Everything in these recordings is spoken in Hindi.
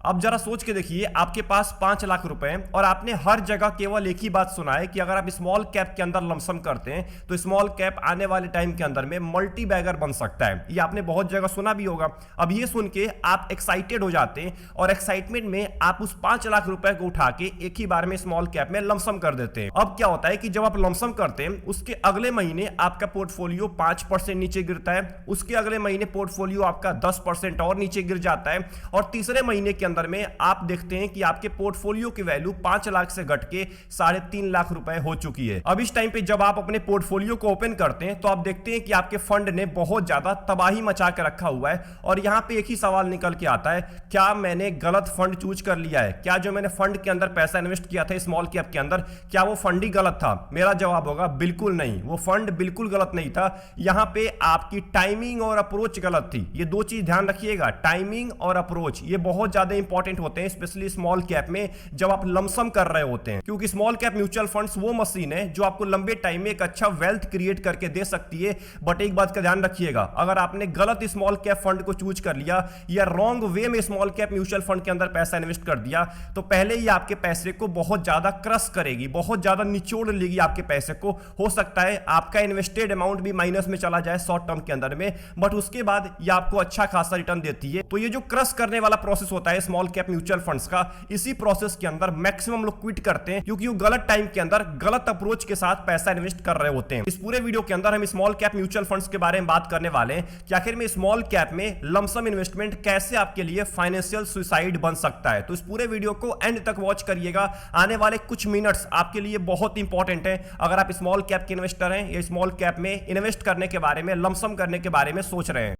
अब जरा सोच के देखिए, आपके पास 5 लाख रुपए हैं और आपने हर जगह केवल एक ही बात सुना है कि अगर आप स्मॉल कैप के अंदर लमसम करते हैं तो स्मॉल कैप आने वाले टाइम के अंदर में मल्टी बैगर बन सकता है। ये आपने बहुत जगह सुना भी होगा। अब ये सुन के आप एक्साइटेड हो जाते हैं और एक्साइटमेंट में आप उस 5 लाख रुपए को उठा के एक ही बार में स्मॉल कैप में लमसम कर देते हैं। अब क्या होता है कि जब आप लमसम करते हैं उसके अगले महीने आपका पोर्टफोलियो 5% नीचे गिरता है, उसके अगले महीने पोर्टफोलियो आपका 10% और नीचे गिर जाता है और तीसरे महीने के अंदर में आप देखते हैं कि आपके पोर्टफोलियो की वैल्यू 5 लाख से घट के 3.5 लाख रुपए हो चुकी है। अब इस टाइम पे जब आप अपने पोर्टफोलियो को ओपन करते हैं तो आप देखते हैं कि आपके फंड ने बहुत ज्यादा तबाही मचा के रखा हुआ है और यहां पे एक ही सवाल निकल के आता है, क्या मैंने गलत फंड चूज कर लिया है? क्या जो मैंने फंड के अंदर पैसा इन्वेस्ट किया था स्मॉल कैप के अंदर, क्या वो फंड ही गलत था? मेरा जवाब होगा बिल्कुल नहीं, वो फंड बिल्कुल गलत नहीं था। यहां पे आपकी टाइमिंग और अप्रोच गलत थी। ये दो चीज ध्यान रखिएगा, टाइमिंग और अप्रोच, ये बहुत ज्यादा इंपॉर्टेंट होते हैं स्पेशली स्मॉल कैप में जब आप लमसम कर रहे होते हैं, क्योंकि स्मॉल कैप म्यूचुअल फंड्स वो मशीन है जो आपको लंबे टाइम में एक अच्छा वेल्थ क्रिएट करके दे सकती है। बट एक बात का ध्यान रखिएगा, अगर आपने गलत स्मॉल कैप फंड को चूज कर लिया या रॉन्ग वे में स्मॉल कैप म्यूचुअल फंड के अंदर पैसा इन्वेस्ट कर दिया तो पहले ही आपके पैसे को बहुत ज्यादा क्रश करेगी, बहुत ज्यादा निचोड़ लेगी आपके पैसे को। हो सकता है आपका इन्वेस्टेड अमाउंट भी माइनस में चला जाए शॉर्ट टर्म के अंदर में, बट उसके बाद ये आपको अच्छा खासा रिटर्न देती है। तो ये जो क्रश करने वाला प्रोसेस होता है स्मॉल कैप म्यूचुअल फंड्स का, इसी प्रोसेस के अंदर मैक्सिमम लोग क्विट करते हैं क्योंकि वो गलत टाइम के अंदर गलत अप्रोच के साथ पैसा इन्वेस्ट कर रहे होते हैं। इस पूरे वीडियो के अंदर हम स्मॉल कैप म्यूचुअल फंड्स के बारे में बात करने वाले हैं कि आखिर में स्मॉल कैप में लमसम इन्वेस्टमेंट कैसे आपके लिए फाइनेंशियल सुसाइड बन सकता है। तो इस पूरे वीडियो को एंड तक वॉच करिएगा, आने वाले कुछ मिनट्स आपके लिए बहुत इंपॉर्टेंट है अगर आप स्मॉल कैप के इन्वेस्टर हैं या स्मॉल कैप में इन्वेस्ट करने के बारे में, लमसम करने के बारे में सोच रहे हैं।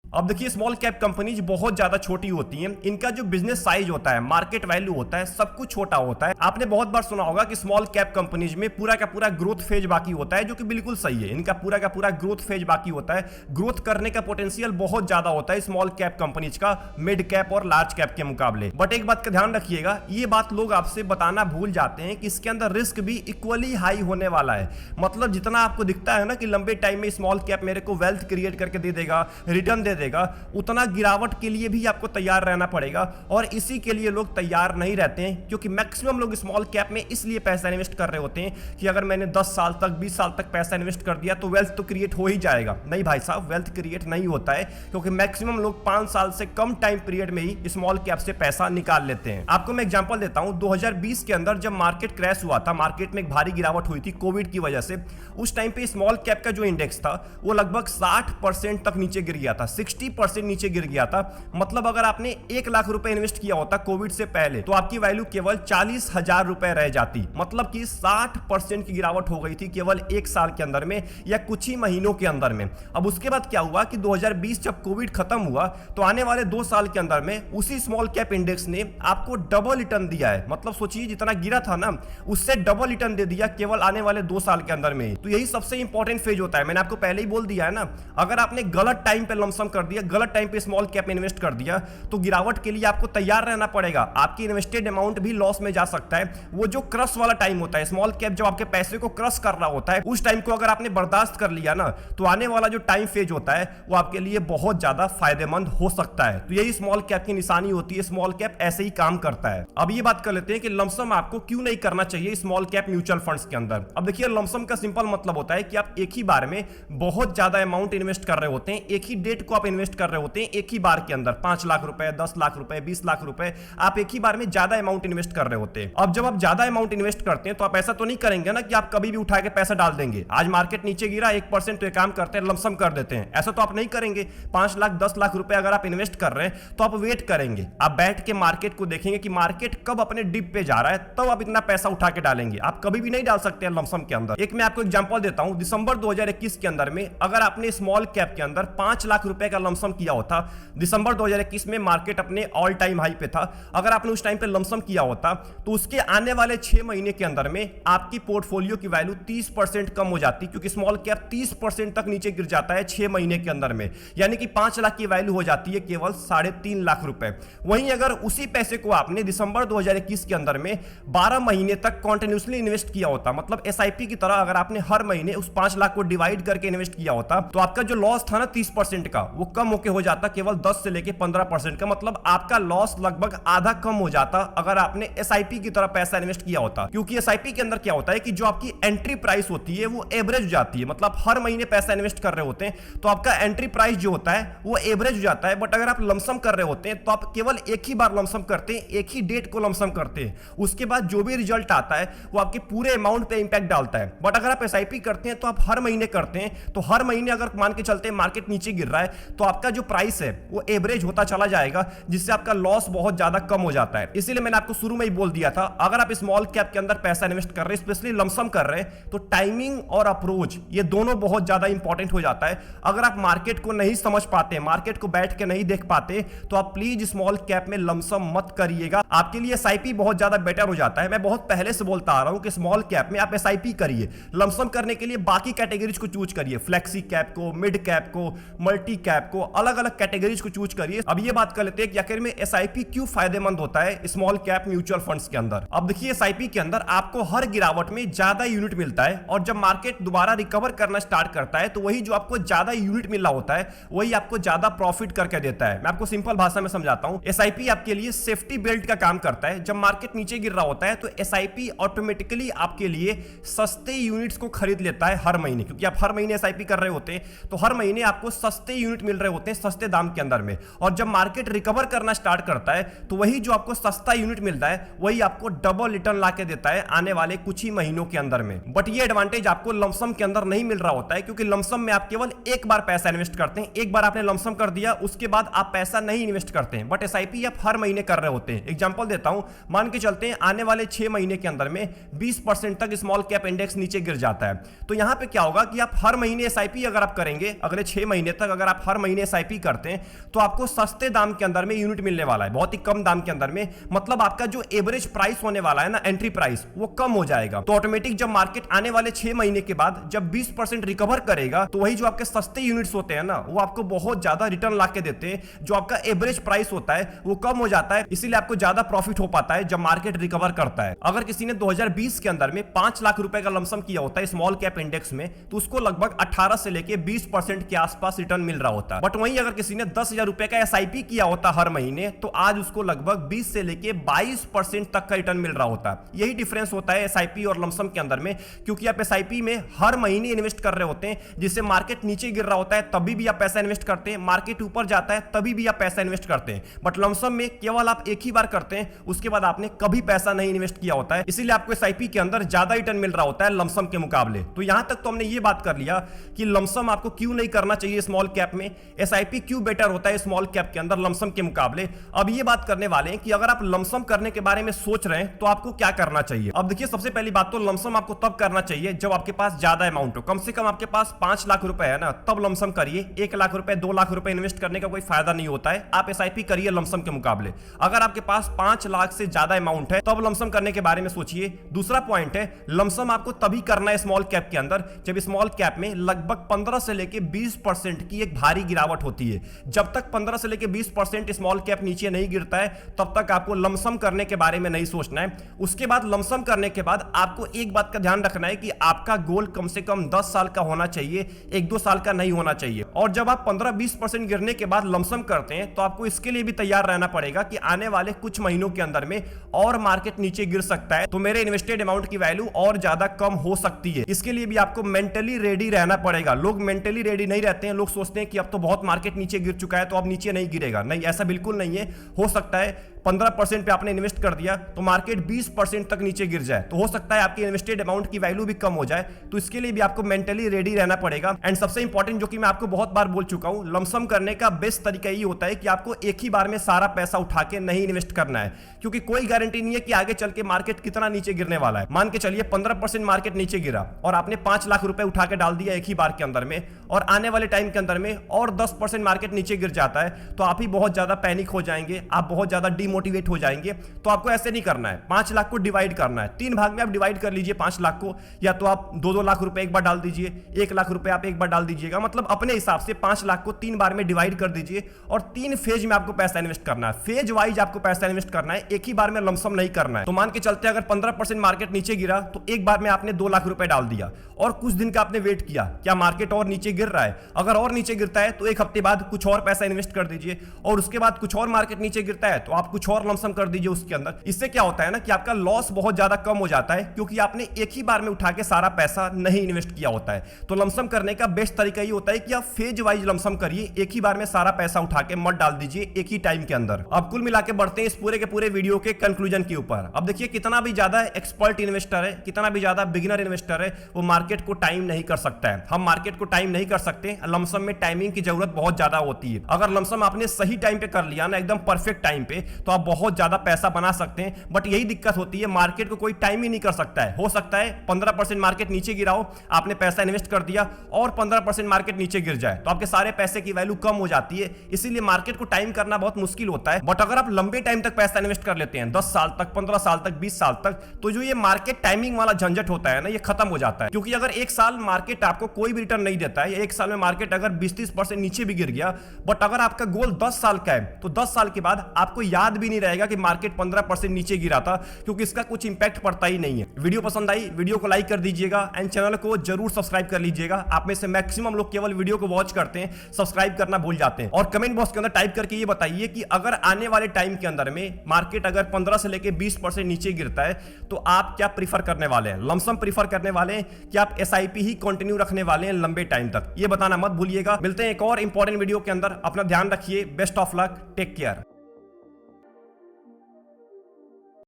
अब देखिए, स्मॉल कैप कंपनीज बहुत ज्यादा छोटी होती हैं, इनका जो बिजनेस साइज होता है, मार्केट वैल्यू होता है, सब कुछ छोटा होता है। आपने बहुत बार सुना होगा कि स्मॉल कैप कंपनीज में पूरा का पूरा ग्रोथ फेज बाकी होता है, जो कि बिल्कुल सही है। इनका पूरा का पूरा ग्रोथ फेज बाकी होता है, ग्रोथ करने का पोटेंशियल बहुत ज्यादा होता है स्मॉल कैप कंपनीज का मिड कैप और लार्ज कैप के मुकाबले। बट एक बात का ध्यान रखिएगा, ये बात लोग आपसे बताना भूल जाते हैं कि इसके अंदर रिस्क भी इक्वली हाई होने वाला है। मतलब जितना आपको दिखता है ना कि लंबे टाइम में स्मॉल कैप मेरे को वेल्थ क्रिएट करके दे देगा, रिटर्न दे देगा, उतना गिरावट के लिए भी आपको तैयार रहना पड़ेगा। और इसी के लिए लोग तैयार नहीं रहते हैं क्योंकि मैक्सिमम लोग स्मॉल कैप में इसलिए पैसा इन्वेस्ट कर रहे होते हैं कि अगर मैंने 10 साल तक 20 साल तक पैसा इन्वेस्ट कर दिया तो वेल्थ तो क्रिएट हो ही जाएगा। नहीं भाई साहब, वेल्थ क्रिएट नहीं होता है क्योंकि मैक्सिमम लोग 5 साल से कम टाइम पीरियड में ही स्मॉल कैप से पैसा निकाल लेते हैं। आपको मैं एग्जांपल देता हूं, 2020 के अंदर जब मार्केट क्रैश हुआ था, मार्केट में एक भारी गिरावट हुई थी कोविड की वजह से, उस टाइम पे स्मॉल कैप का जो इंडेक्स था वो लगभग 60% तक नीचे गिर गया था, 60% नीचे गिर गया था। मतलब अगर आपने 1 लाख रुपए इन्वेस्ट किया होता कोविड से पहले तो आपकी वैल्यू केवल 40,000 रुपए रह जाती। मतलब कि 60% की गिरावट हो गई थी केवल 1 साल के अंदर में या कुछ ही महीनों के अंदर में। अब उसके बाद क्या हुआ कि 2020 जब कोविड खत्म हुआ तो आने वाले 2 साल के अंदर में उसी स्मॉल कैप इंडेक्स ने आपको डबल रिटर्न दिया है। मतलब सोचिए, जितना गिरा था ना उससे डबल रिटर्न दे दिया केवल आने वाले 2 साल के अंदर में। तो यही सबसे इंपॉर्टेंट फेज होता है। मैंने आपको पहले ही बोल दिया है ना, अगर आपने गलत टाइम पे लमसम कर दिया, गलत टाइम पे स्मॉल कैप में इन्वेस्ट कर दिया तो गिरावट के लिए आपको तैयार रहना पड़ेगा। आपकी इन्वेस्टेड अमाउंट भी लॉस में जा सकता है। वो जो क्रश वाला टाइम होता है, स्मॉल कैप जब आपके पैसे को क्रश कर रहा होता है, उस टाइम को अगर आपने बर्दाश्त कर लिया ना तो आने वाला जो टाइम फेज होता है वो आपके लिए बहुत ज्यादा फायदेमंद हो सकता है। तो यही स्मॉल कैप की निशानी होती है, स्मॉल कैप ऐसे ही काम करता है। अब ये बात कर लेते हैं कि लमसम आपको क्यों नहीं करना चाहिए स्मॉल कैप म्यूचुअल फंड्स के अंदर। अब देखिए, लमसम का सिंपल मतलब होता है कि आप एक ही बार में बहुत ज्यादा अमाउंट इन्वेस्ट कर रहे होते हैं, एक ही डेट को आप इन्वेस्ट कर रहे होते हैं, एक ही बार के अंदर 5 लाख रुपए, 10 लाख रुपए, 20 लाख रुपए, आप एक ही बार में ज्यादा अमाउंट इन्वेस्ट कर रहे होते हैं। अब जब आप ज्यादा अमाउंट इन्वेस्ट करते हैं तो आप ऐसा तो नहीं करेंगे ना कि आप कभी भी उठा के पैसा डाल देंगे। आज मार्केट नीचे गिरा 1% तो एक काम करते हैं, लमसम कर देते हैं। ऐसा तो आप नहीं करेंगे। 5 लाख 10 लाख रुपए अगर आप इन्वेस्ट कर रहे हैं तो आप वेट करेंगे, आप बैठ के मार्केट को देखेंगे कि मार्केट कब अपने डिप पे जा रहा है, तब आप इतना पैसा उठा के डालेंगे। आप कभी भी नहीं डाल सकते हैं लमसम के अंदर। एक मैं आपको एग्जांपल देता हूं, दिसंबर 2021 के अंदर में अगर आपने स्मॉल कैप के अंदर 5 लाख रुपए का लमसम किया होता, दिसंबर 2021 में मार्केट अपने ऑल टाइम हाई पे था, अगर आपने उस टाइम पे लमसम किया होता तो उसके आने वाले 6 महीने के अंदर में आपकी पोर्टफोलियो की वैल्यू 30% कम हो जाती, क्योंकि स्मॉल कैप 30% तक नीचे गिर जाता है 6 महीने के अंदर में। यानी कि 5 लाख की वैल्यू हो जाती है केवल 3.5 लाख रुपए। वहीं अगर उसी पैसे को आपने दिसंबर 2021 के अंदर में 12 महीने तक कंटिन्यूअसली इन्वेस्ट किया होता, मतलब एसआईपी की तरह अगर आपने हर महीने उस 5 लाख को डिवाइड करके इन्वेस्ट किया होता, तो आपका जो लॉस था ना 30% का, वो कम होके हो जाता केवल 10 से लेके 15% का। मतलब आपका लॉस लगभग आधा कम हो जाता अगर आपने एसआईपी की तरह पैसा इन्वेस्ट किया होता। क्योंकि एसआईपी के अंदर क्या होता है कि जो आपकी एंट्री प्राइस होती है वो एवरेज हो जाती है। मतलब हर महीने पैसा इन्वेस्ट कर रहे होते हैं तो आपका एंट्री प्राइस जो होता है वो एवरेज हो जाता है। बट अगर आप लमसम कर रहे होते हैं तो आप केवल एक ही बार लमसम करते हैं, एक ही डेट को लमसम करते हैं। उसके बाद जो भी रिजल्ट आता है वो आपके पूरे अमाउंट पे इंपैक्ट डालता है। बट अगर आप एसआईपी करते हैं तो आप हर महीने करते हैं, तो हर महीने अगर मान के चलते हैं मार्केट नीचे गिर रहा है तो आपका जो प्राइस है वो एवरेज होता चला जाएगा, जिससे आपका लॉस बहुत ज्यादा कम हो जाता है। इसीलिए मैंने आपको शुरू में ही बोल दिया था, अगर आप स्मॉल कैप के अंदर पैसा इन्वेस्ट कर रहे हैं, स्पेशली लमसम कर रहे हैं, तो टाइमिंग और अप्रोच ये दोनों बहुत ज्यादा इंपॉर्टेंट हो जाता है। अगर आप मार्केट को नहीं समझ पाते, मार्केट को बैठ के नहीं देख पाते, तो आप प्लीज स्मॉल कैप में लमसम मत करिएगा। आपके लिए एसआईपी बहुत ज्यादा बेटर हो जाता है। मैं बहुत पहले से बोलता आ रहा हूं कि स्मॉल कैप में आप एसआईपी करिए। लमसम करने के लिए बाकी कैटेगरीज को चूज करिए, फ्लेक्सी कैप को, मिड कैप को, मल्टी कैप को, अलग अलग कैटेगरीज को चूज करिए। अब ये बात कर लेते हैं कि आखिर में एसआईपी क्यों फायदेमंद होता है स्मॉल कैप म्यूचुअल फंड्स के अंदर। अब देखिए, एसआईपी के अंदर आपको हर गिरावट में ज्यादा यूनिट मिलता है, और जब मार्केट दोबारा रिकवर करना स्टार्ट करता है तो वही जो आपको ज्यादा यूनिट मिल रहा होता है वही आपको ज्यादा प्रॉफिट करके देता है। मैं आपको सिंपल भाषा में समझाता हूं। एसआईपी आपके लिए सेफ्टी बेल्ट का काम करता है। जब मार्केट नीचे गिर रहा होता है तो एसआईपी ऑटोमेटिकली आपके लिए सस्ते यूनिट्स को खरीद लेता है हर महीने, क्योंकि आप हर महीने एसआईपी कर रहे होते हैं तो हर महीने आपको सस्ते यूनिट मिल रहे होते हैं सस्ते दाम के अंदर में। और जब मार्केट रिकवर करना स्टार्ट करता है तो वही जो आपको सस्ता यूनिट मिलता है वही आपको डबल रिटर्न लाके देता है आने वाले कुछ ही महीनों के अंदर में। बट ये एडवांटेज आपको लमसम के अंदर नहीं मिल रहा होता है, क्योंकि लमसम में आप केवल एक बार पैसा इन्वेस्ट करते हैं। एक बार आपने लमसम कर दिया, उसके बाद आप पैसा नहीं इन्वेस्ट करते हैं। बट एसआईपी आप हर महीने कर रहे होते हैं। एग्जांपल देता हूं, मान के चलते हैं आने वाले 6 महीने के अंदर में 20% तक स्मॉल कैप इंडेक्स नीचे गिर जाता है, तो यहां पे क्या होगा कि आप हर महीने एसआईपी अगर आप करेंगे, अगले 6 महीने तक अगर आप हर महीने एसआईपी करते हैं तो आपको सस्ते दाम के अंदर में यूनिट मिलने वाला है, बहुत ही कम दाम के अंदर में। मतलब आपका जो एवरेज प्राइस होने वाला है ना, एंट्री प्राइस, वो कम हो जाएगा। तो ऑटोमेटिक जब मार्केट आने वाले 6 महीने के बाद जब 20% रिकवर करेगा तो वही जो आपके सस्ते यूनिट्स होते हैं ना, वो आपको बहुत ज्यादा रिटर्न ला के देते हैं। जो आपका एवरेज प्राइस होता है वो कम हो जाता है, इसीलिए आपको ज्यादा प्रॉफिट हो पाता है जब मार्केट रिकवर करता है। अगर किसी ने 2020 के अंदर में 5 लाख रुपए का लमसम किया होता है स्मॉल कैप इंडेक्स में, तो उसको लगभग 18 से लेके 20% के आसपास रिटर्न मिल रहा होता है। बट वहीं अगर किसी ने 10,000 रुपए का एसआईपी किया होता हर महीने, तो आज उसको लगभग 20 से लेके 22% तक का रिटर्न मिल रहा होता है। यही डिफरेंस होता है एसआईपी और लमसम के अंदर में, क्योंकि आप एसआईपी में हर महीने इन्वेस्ट कर रहे होते हैं, जिससे मार्केट नीचे गिर रहा होता है तभी भी आप पैसा इन्वेस्ट करते हैं, मार्केट ऊपर जाता है तभी भी आप पैसा इन्वेस्ट करते हैं। बट लमसम में केवल आप एक ही बार करते हैं, उसके बाद आपने कभी पैसा नहीं इन्वेस्ट किया होता है, इसीलिए आपको एसआईपी के अंदर ज्यादा रिटर्न मिल रहा होता है लमसम के मुकाबले। तो यहां तक तो हमने ये बात कर लिया कि लमसम आपको क्यों नहीं करना चाहिए स्मॉल कैप में, एसआईपी क्यों बेटर होता है स्मॉल कैप के अंदर लमसम के मुकाबले। अब ये बात करने वाले हैं कि अगर आप लमसम करने के बारे में सोच रहे हैं तो आपको क्या करना चाहिए। अब देखिए, सबसे पहली बात तो लमसम आपको तब करना चाहिए जब आपके पास ज्यादा अमाउंट हो। कम से कम आपके पास 5 लाख रुपए है ना, तब लमसम करिए। 1 लाख रुपए 2 लाख रुपए इन्वेस्ट करने का कोई फायदा नहीं होता है। आप एसआईपी करिए लमसम के मुकाबले। अगर आपके पास 5 लाख से ज्यादा अमाउंट है तब लमसम करने के बारे में सोचिए। दूसरा पॉइंट है, लमसम आपको तभी करना है स्मॉल कैप के अंदर जब स्मॉल कैप में लगभग 15 से लेके 20% की एक भारी गिरावट होती है। जब तक 15 से लेके 20% स्मॉल कैप नीचे नहीं गिरता है तब तक आपको लमसम करने के बारे में नहीं सोचना है। उसके बाद लमसम करने के बाद आपको एक बात का ध्यान रखना है कि आपका गोल कम से कम 10 साल का होना चाहिए, 1-2 साल का नहीं होना चाहिए। और जब आप 15-20% गिरने के बाद लमसम करते हैं तो आपको इसके लिए भी तैयार रहना पड़ेगा कि आने वाले कुछ महीनों के अंदर में और मार्केट नीचे गिर सकता है, तो मेरे इन्वेस्टेड अमाउंट की वैल्यू और ज्यादा कम हो सकती है। इसके लिए भी आपको मेंटली रेडी रहना पड़ेगा। लोग मेंटली रेडी नहीं रहते हैं। लोग सोचते हैं कि अब तो बहुत मार्केट नीचे गिर चुका है तो अब नीचे नहीं गिरेगा। नहीं, ऐसा बिल्कुल नहीं है। हो सकता है 15% पे आपने इन्वेस्ट कर दिया तो मार्केट 20% तक नीचे गिर जाए, तो हो सकता है आपकी इन्वेस्टेड अमाउंट की वैल्यू भी कम हो जाए। तो इसके लिए भी आपको मेंटली रेडी रहना पड़ेगा। एंड सबसे इंपॉर्टेंट, जो कि मैं आपको बहुत बार बोल चुका हूं, लमसम करने का बेस्ट तरीका ये होता है कि आपको एक ही बार में सारा पैसा उठा के नहीं इन्वेस्ट करना है, क्योंकि कोई गारंटी नहीं है कि आगे चल के मार्केट कितना नीचे गिरने वाला है। मान के चलिए 15% मार्केट नीचे गिरा और आपने 5 लाख रुपए उठा के डाल दिया एक ही बार के अंदर में, और आने वाले टाइम के अंदर में और 10% मार्केट नीचे गिर जाता है, तो आप ही बहुत ज्यादा पैनिक हो जाएंगे, आप बहुत ज्यादा मोटिवेट हो जाएंगे। तो आपको ऐसे नहीं करना है, 5 लाख को डिवाइड करना है, 3 भाग में आप डिवाइड कर लीजिए 5 लाख को, या तो आप 2-2 लाख रुपए एक बार डाल दीजिए, 1 लाख रुपए आप एक बार डाल दीजिएगा। मतलब अपने हिसाब से 5 लाख को 3 बार में डिवाइड कर दीजिए और 3 फेज में आपको पैसा इन्वेस्ट करना है। फेज वाइज आपको पैसा इन्वेस्ट करना है, एक ही बार में लमसम नहीं करना है। तो मान के चलते अगर 15% मार्केट नीचे गिरा तो एक बार में आपने 2 लाख रुपए डाल दिया और कुछ दिन का आपने वेट किया, क्या मार्केट और नीचे गिर रहा है, अगर और नीचे गिरता है तो एक हफ्ते बाद कुछ और पैसा इन्वेस्ट कर दीजिए, और उसके बाद कुछ और मार्केट नीचे गिरता है तो आप कुछ और लमसम कर दीजिए उसके अंदर। इससे क्या होता है ना कि आपका लॉस बहुत ज्यादा कम हो जाता है, क्योंकि आपने एक ही बार में उठा के सारा पैसा नहीं इन्वेस्ट किया होता है। तो लमसम करने का बेस्ट तरीका ये होता है कि आप फेज वाइज लमसम करिए, एक ही बार में सारा पैसा उठा के मत डाल दीजिए एक ही टाइम के अंदर। अब कुल मिला के बढ़ते हैं इस पूरे के पूरे वीडियो के कंक्लूजन के ऊपर। अब देखिए, कितना भी ज्यादा एक्सपर्ट इन्वेस्टर है, कितना भी ज्यादा बिगिनर इन्वेस्टर है, वो मार्केट को टाइम नहीं कर सकता है। हम मार्केट को टाइम नहीं कर सकते, लमसम में टाइमिंग की जरूरत बहुत ज्यादा होती है। अगर लमसम आपने सही टाइम पे कर लिया ना, एकदम परफेक्ट टाइम पे, तो आप बहुत ज्यादा पैसा बना सकते हैं। बट यही दिक्कत होती है, मार्केट को कोई टाइम ही नहीं कर सकता है। हो सकता है 15% मार्केट नीचे गिरा हो, आपने पैसा इन्वेस्ट कर दिया और 15% मार्केट नीचे गिर जाए तो आपके सारे पैसे की वैल्यू कम हो जाती है। इसीलिए मार्केट को टाइम करना बहुत मुश्किल होता है। बट अगर आप लंबे टाइम तक पैसा इन्वेस्ट कर लेते हैं, 10 साल तक, 15 साल तक, 20 साल तक, तो जो ये मार्केट टाइमिंग वाला झंझट होता है ना, ये खत्म हो जाता है। क्योंकि अगर एक साल मार्केट आपको कोई भी रिटर्न नहीं देता है, एक साल में मार्केट अगर 20-30% नीचे भी गिर गया, बट अगर आपका गोल 10 साल का है तो 10 साल के बाद आपको याद भी नहीं रहेगा कि मार्केट 15% नीचे गिरा था, क्योंकि इसका कुछ इंपैक्ट पड़ता ही नहीं है। वीडियो पसंद आई, वीडियो को लाइक कर दीजिएगा एंड चैनल को जरूर सब्सक्राइब कर लीजिएगा। आप में से मैक्सिमम लोग केवल वीडियो को वॉच करते हैं, सब्सक्राइब करना भूल जाते हैं। और कमेंट बॉक्स के अंदर टाइप करके ये बताइए कि अगर आने वाले टाइम के अंदर में मार्केट अगर 15 से लेकर 20% नीचे गिरता है तो आप क्या प्रीफर करने वाले हैं? लमसम प्रीफर करने वाले हैं कि आप एसआईपी ही कंटिन्यू रखने वाले हैं लंबे टाइम तक? ये बताना मत भूलिएगा। मिलते हैं एक और इंपॉर्टेंट वीडियो के अंदर। अपना ध्यान रखिए। Best of luck, take care.